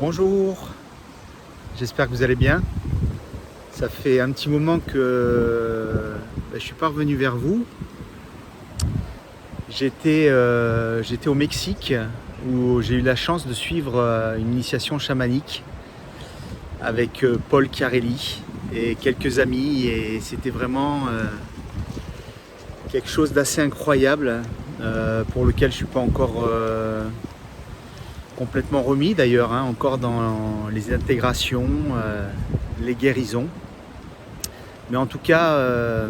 Bonjour, j'espère que vous allez bien. Ça fait un petit moment que je suis pas revenu vers vous. J'étais au Mexique où j'ai eu la chance de suivre une initiation chamanique avec Paul Chiarelli et quelques amis, et c'était vraiment quelque chose d'assez incroyable pour lequel je ne suis pas encore complètement remis d'ailleurs, hein, encore dans les intégrations, les guérisons. Mais en tout cas,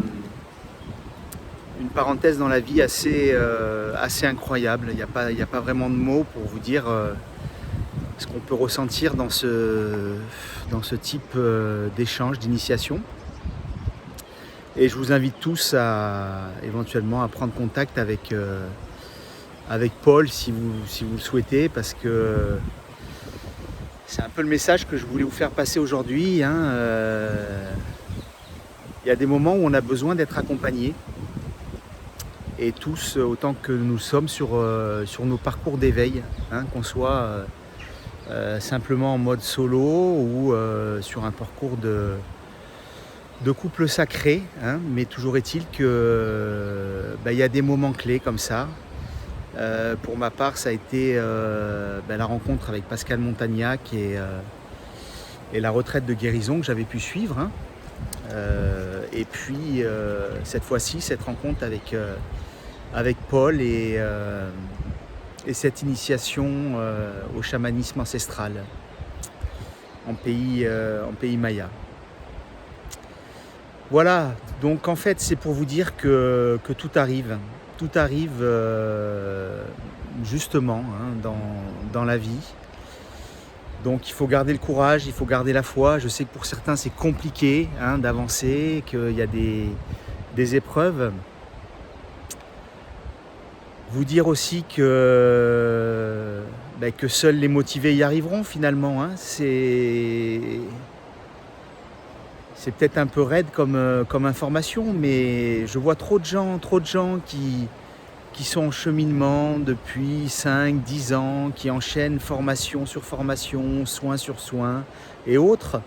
une parenthèse dans la vie assez incroyable. Il n'y a pas vraiment de mots pour vous dire ce qu'on peut ressentir dans ce type d'échange, d'initiation. Et je vous invite tous à éventuellement à prendre contact avec Paul si vous le souhaitez, parce que c'est un peu le message que je voulais vous faire passer aujourd'hui, hein. Il y a des moments où on a besoin d'être accompagné, et tous autant que nous sommes sur nos parcours d'éveil, hein, qu'on soit simplement en mode solo ou sur un parcours de couple sacré, hein, mais toujours est-il que y a des moments clés comme ça. Pour ma part, ça a été la rencontre avec Pascal Montagnac et la retraite de guérison que j'avais pu suivre, hein. Et puis cette fois-ci, cette rencontre avec Paul et cette initiation au chamanisme ancestral en pays maya. Voilà, donc en fait c'est pour vous dire que tout arrive justement, hein, dans la vie. Donc il faut garder le courage, il faut garder la foi. Je sais que pour certains c'est compliqué, hein, d'avancer, qu'il y a des épreuves. Vous dire aussi que seuls les motivés y arriveront finalement, hein. C'est peut-être un peu raide comme information, mais je vois trop de gens qui sont en cheminement depuis 5-10 ans, qui enchaînent formation sur formation, soins sur soins et autres.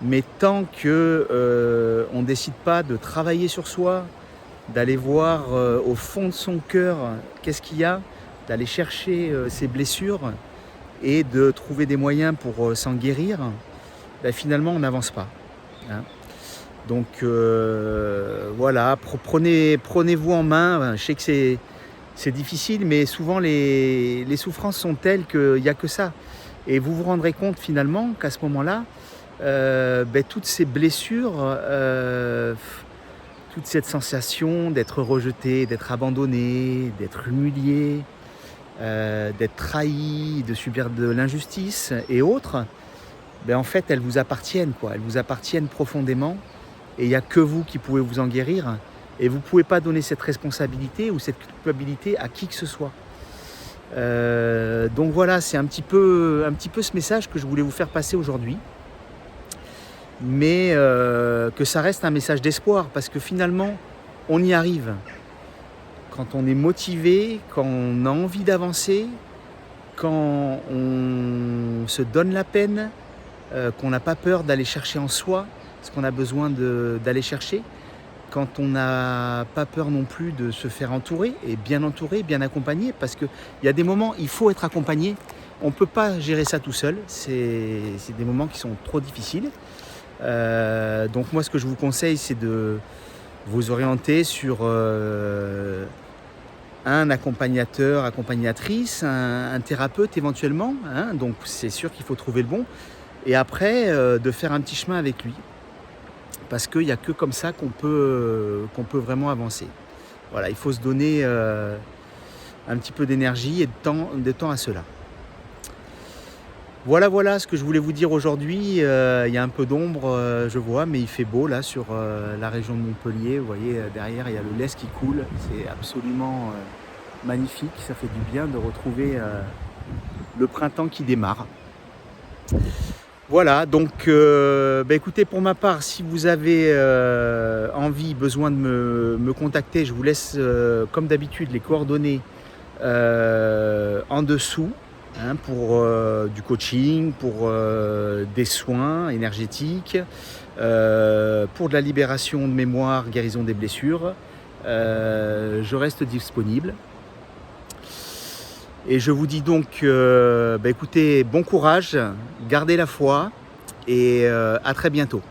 Mais tant que on ne décide pas de travailler sur soi, d'aller voir au fond de son cœur qu'est-ce qu'il y a, d'aller chercher ses blessures et de trouver des moyens pour s'en guérir, finalement on n'avance pas, hein. Donc voilà, prenez-vous en main. Je sais que c'est difficile, mais souvent les souffrances sont telles qu'il n'y a que ça. Et vous vous rendrez compte finalement qu'à ce moment-là, toutes ces blessures, toute cette sensation d'être rejeté, d'être abandonné, d'être humilié, d'être trahi, de subir de l'injustice et autres, en fait elles vous appartiennent, quoi. Elles vous appartiennent profondément, et il n'y a que vous qui pouvez vous en guérir. Et vous ne pouvez pas donner cette responsabilité ou cette culpabilité à qui que ce soit. Donc voilà, c'est un petit peu ce message que je voulais vous faire passer aujourd'hui. Mais que ça reste un message d'espoir, parce que finalement, on y arrive. Quand on est motivé, quand on a envie d'avancer, quand on se donne la peine, qu'on n'a pas peur d'aller chercher en soi ce qu'on a besoin d'aller chercher, quand on n'a pas peur non plus de se faire entourer, bien accompagné, parce qu'il y a des moments, il faut être accompagné. On ne peut pas gérer ça tout seul, c'est des moments qui sont trop difficiles. Donc moi, ce que je vous conseille, c'est de vous orienter sur un accompagnateur, accompagnatrice, un thérapeute éventuellement, hein. Donc c'est sûr qu'il faut trouver le bon, et après de faire un petit chemin avec lui, parce qu'il n'y a que comme ça qu'on peut vraiment avancer. Voilà, il faut se donner un petit peu d'énergie et de temps à cela. Voilà ce que je voulais vous dire aujourd'hui. Il y a un peu d'ombre, je vois, mais il fait beau là sur la région de Montpellier. Vous voyez, derrière, il y a le Lez qui coule. C'est absolument magnifique. Ça fait du bien de retrouver le printemps qui démarre. Voilà, donc écoutez, pour ma part, si vous avez besoin de me contacter, je vous laisse comme d'habitude les coordonnées en dessous, hein, pour du coaching, pour des soins énergétiques, pour de la libération de mémoire, guérison des blessures. Je reste disponible. Et je vous dis donc, écoutez, bon courage, gardez la foi et à très bientôt.